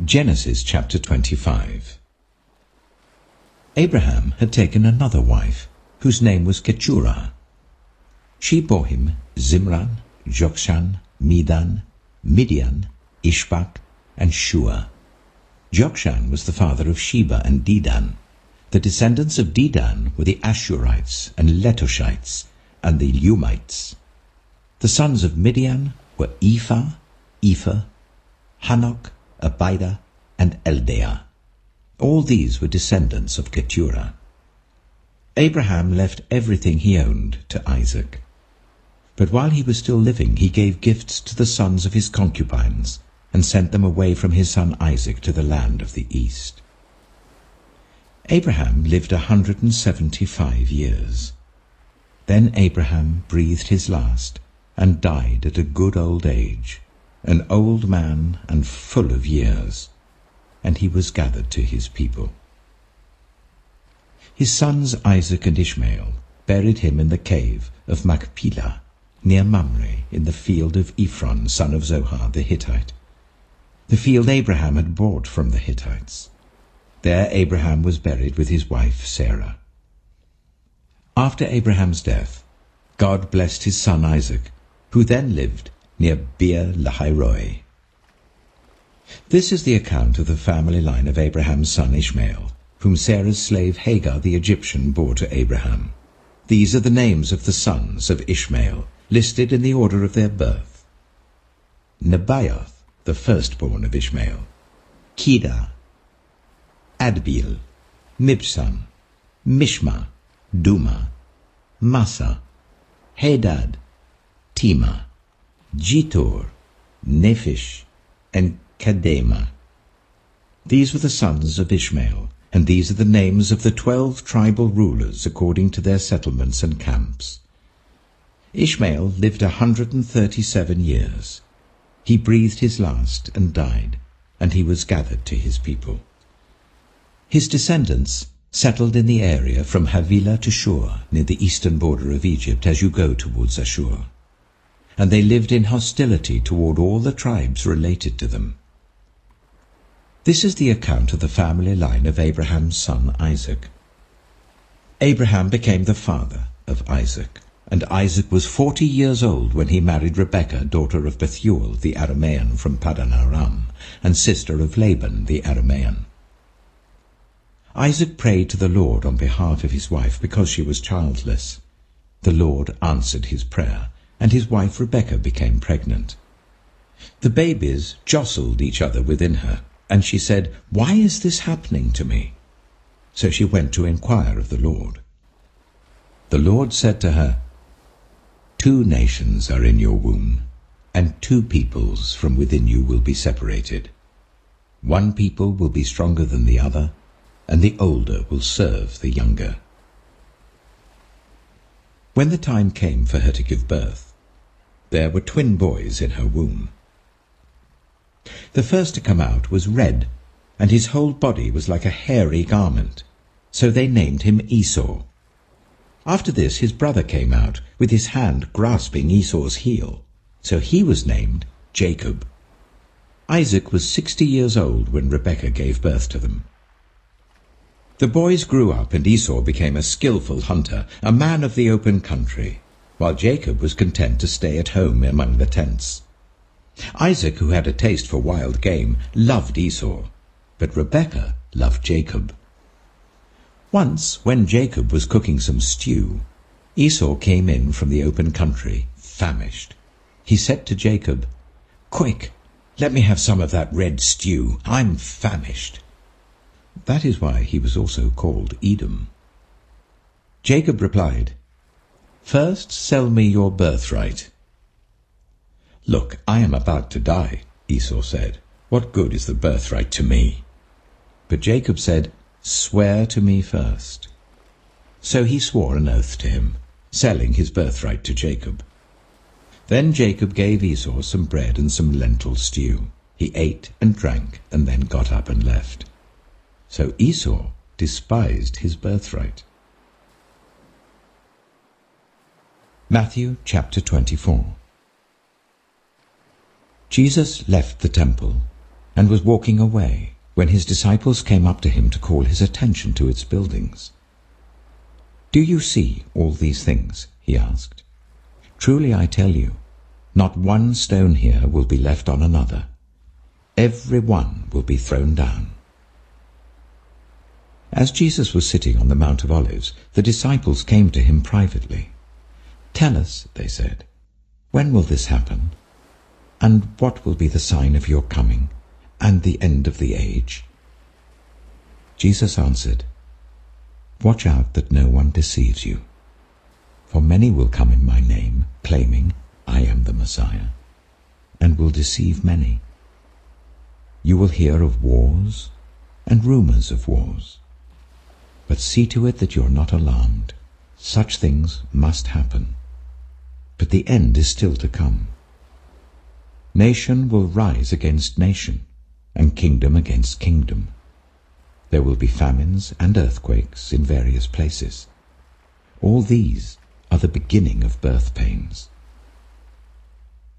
Genesis chapter 25. Abraham had taken another wife, whose name was Keturah. She bore him Zimran, Jokshan, Medan, Midian, Ishbak, and Shua. Jokshan was the father of Sheba and Dedan. The descendants of Dedan were the Ashurites and Letoshites and the Lumites. The sons of Midian were Ephah, Hanok, Abida, and Eldaah. All these were descendants of Keturah. Abraham left everything he owned to Isaac. But while he was still living, he gave gifts to the sons of his concubines and sent them away from his son Isaac to the land of the east. Abraham lived 175 years. Then Abraham breathed his last and died at a good old age, an old man and full of years, and he was gathered to his people. His sons Isaac and Ishmael buried him in the cave of Machpelah, near Mamre, in the field of Ephron, son of Zohar the Hittite, the field Abraham had bought from the Hittites. There Abraham was buried with his wife Sarah. After Abraham's death, God blessed his son Isaac, who then lived near Beer Lahairoi. This is the account of the family line of Abraham's son Ishmael, whom Sarah's slave Hagar the Egyptian bore to Abraham. These are the names of the sons of Ishmael, listed in the order of their birth: Nebaioth, the firstborn of Ishmael; Kedah, Adbeel, Mibsam, Mishma, Duma, Massa, Hadad, Tema, Jetur, Nephish, and Kedema. These were the sons of Ishmael, and these are the names of the 12 tribal rulers according to their settlements and camps. Ishmael lived 137 years. He breathed his last and died, and he was gathered to his people. His descendants settled in the area from Havilah to Shur, near the eastern border of Egypt as you go towards Ashur. And they lived in hostility toward all the tribes related to them. This is the account of the family line of Abraham's son Isaac. Abraham became the father of Isaac, and Isaac was 40 years old when he married Rebekah, daughter of Bethuel the Aramean from Paddan Aram, and sister of Laban the Aramean. Isaac prayed to the Lord on behalf of his wife because she was childless. The Lord answered his prayer, and his wife Rebekah became pregnant. The babies jostled each other within her, and she said, "Why is this happening to me?" So she went to inquire of the Lord. The Lord said to her, "2 nations are in your womb, and 2 peoples from within you will be separated. 1 people will be stronger than the other, and the older will serve the younger." When the time came for her to give birth, there were twin boys in her womb. The first to come out was red, and his whole body was like a hairy garment, so they named him Esau. After this his brother came out, with his hand grasping Esau's heel, so he was named Jacob. Isaac was 60 years old when Rebekah gave birth to them. The boys grew up, and Esau became a skillful hunter, a man of the open country, while Jacob was content to stay at home among the tents. Isaac, who had a taste for wild game, loved Esau, but Rebekah loved Jacob. Once, when Jacob was cooking some stew, Esau came in from the open country, famished. He said to Jacob, "Quick, let me have some of that red stew. I'm famished." That is why he was also called Edom. Jacob replied, "First sell me your birthright." "Look, I am about to die," Esau said. "What good is the birthright to me?" But Jacob said, "Swear to me first." So he swore an oath to him, selling his birthright to Jacob. Then Jacob gave Esau some bread and some lentil stew. He ate and drank, and then got up and left. So Esau despised his birthright. Matthew chapter 24. Jesus left the temple and was walking away when his disciples came up to him to call his attention to its buildings. "Do you see all these things?" he asked. "Truly I tell you, not one stone here will be left on another. Every one will be thrown down." As Jesus was sitting on the Mount of Olives, the disciples came to him privately. "Tell us," they said, "when will this happen? And what will be the sign of your coming and the end of the age?" Jesus answered, "Watch out that no one deceives you. For many will come in my name, claiming, 'I am the Messiah,' and will deceive many. You will hear of wars and rumors of wars. But see to it that you are not alarmed. Such things must happen. But the end is still to come. Nation will rise against nation, and kingdom against kingdom. There will be famines and earthquakes in various places. All these are the beginning of birth pains.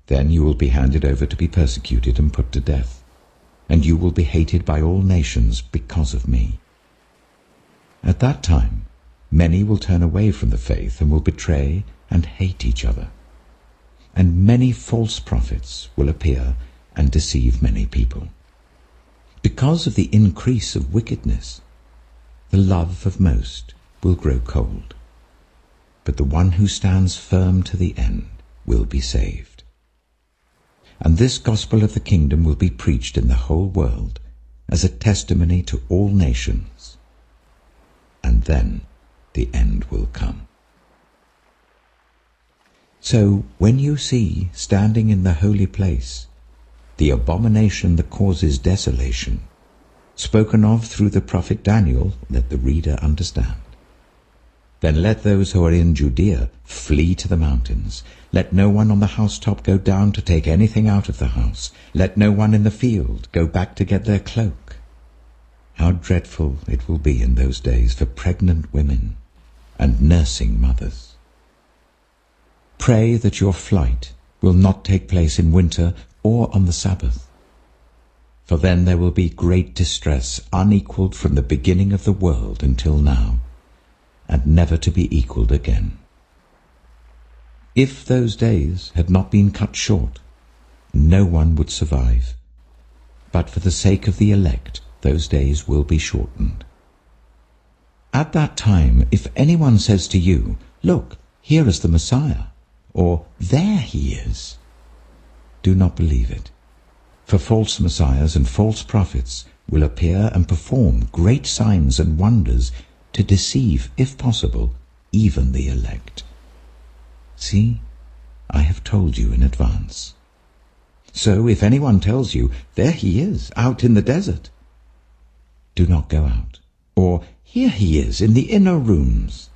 Then you will be handed over to be persecuted and put to death, and you will be hated by all nations because of me. At that time, many will turn away from the faith and will betray and hate each other. And many false prophets will appear and deceive many people. Because of the increase of wickedness, the love of most will grow cold. But the one who stands firm to the end will be saved. And this gospel of the kingdom will be preached in the whole world as a testimony to all nations. And then the end will come. So when you see standing in the holy place the abomination that causes desolation, spoken of through the prophet Daniel, let the reader understand. Then let those who are in Judea flee to the mountains. Let no one on the housetop go down to take anything out of the house. Let no one in the field go back to get their cloak. How dreadful it will be in those days for pregnant women and nursing mothers. Pray that your flight will not take place in winter or on the Sabbath, for then there will be great distress unequaled from the beginning of the world until now, and never to be equaled again. If those days had not been cut short, no one would survive, but for the sake of the elect, those days will be shortened. At that time, if anyone says to you, 'Look, here is the Messiah,' or 'There he is,' do not believe it. For false messiahs and false prophets will appear and perform great signs and wonders to deceive, if possible, even the elect. See, I have told you in advance. So if anyone tells you, 'There he is, out in the desert,' do not go out. Or, 'Here he is in the inner rooms,'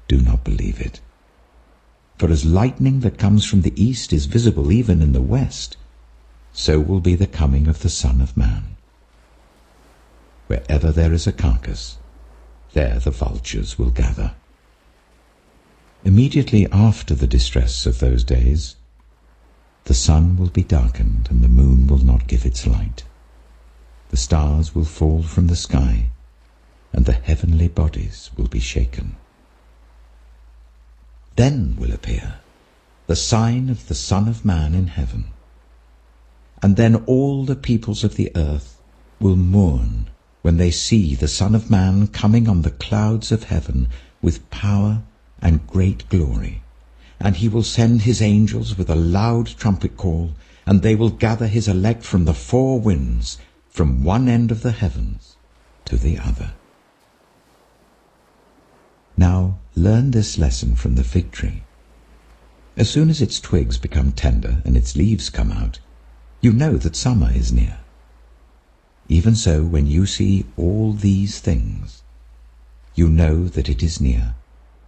do not believe it. For as lightning that comes from the east is visible even in the west, so will be the coming of the Son of Man. Wherever there is a carcass, there the vultures will gather." Immediately after the distress of those days, the sun will be darkened and the moon will not give its light. The stars will fall from the sky, and the heavenly bodies will be shaken. Then will appear the sign of the Son of Man in heaven. And then all the peoples of the earth will mourn when they see the Son of Man coming on the clouds of heaven with power and great glory. And he will send his angels with a loud trumpet call, and they will gather his elect from the four winds, from one end of the heavens to the other. Now learn this lesson from the fig tree. As soon as its twigs become tender and its leaves come out, you know that summer is near. Even so, when you see all these things, you know that it is near,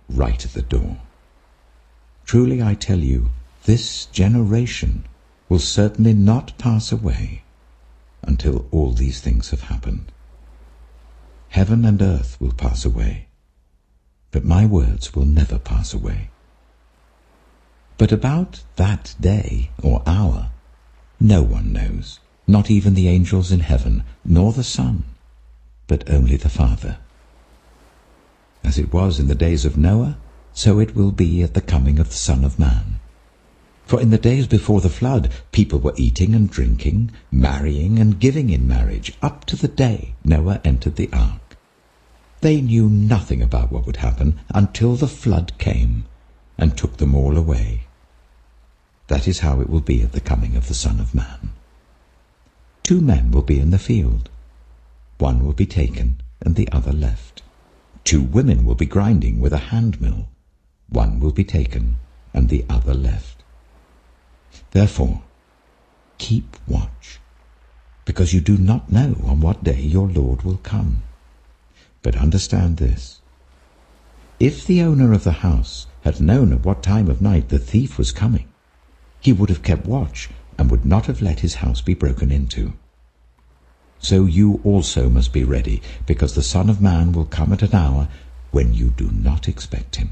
right at the door. Truly I tell you, this generation will certainly not pass away until all these things have happened. Heaven and earth will pass away, but my words will never pass away. But about that day or hour, no one knows, not even the angels in heaven, nor the Son, but only the Father. As it was in the days of Noah, so it will be at the coming of the Son of Man. For in the days before the flood, people were eating and drinking, marrying and giving in marriage, up to the day Noah entered the ark. They knew nothing about what would happen until the flood came and took them all away. That is how it will be at the coming of the Son of Man. 2 men will be in the field. One will be taken and the other left. 2 women will be grinding with a handmill. One will be taken and the other left. Therefore, keep watch, because you do not know on what day your Lord will come. But understand this: if the owner of the house had known at what time of night the thief was coming, he would have kept watch and would not have let his house be broken into. So you also must be ready, because the Son of Man will come at an hour when you do not expect him.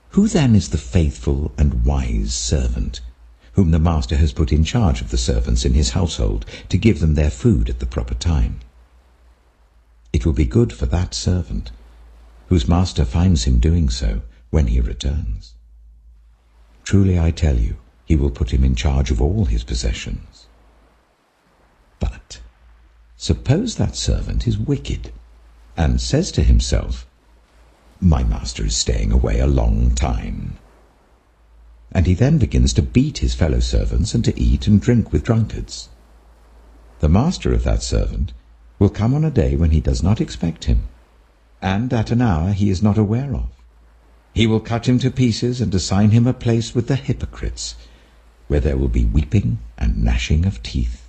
Who then is the faithful and wise servant, whom the master has put in charge of the servants in his household, to give them their food at the proper time? It will be good for that servant, whose master finds him doing so when he returns. Truly I tell you, he will put him in charge of all his possessions. But suppose that servant is wicked, and says to himself, "My master is staying away a long time." And he then begins to beat his fellow servants and to eat and drink with drunkards. The master of that servant will come on a day when he does not expect him, and at an hour he is not aware of. He will cut him to pieces and assign him a place with the hypocrites, where there will be weeping and gnashing of teeth.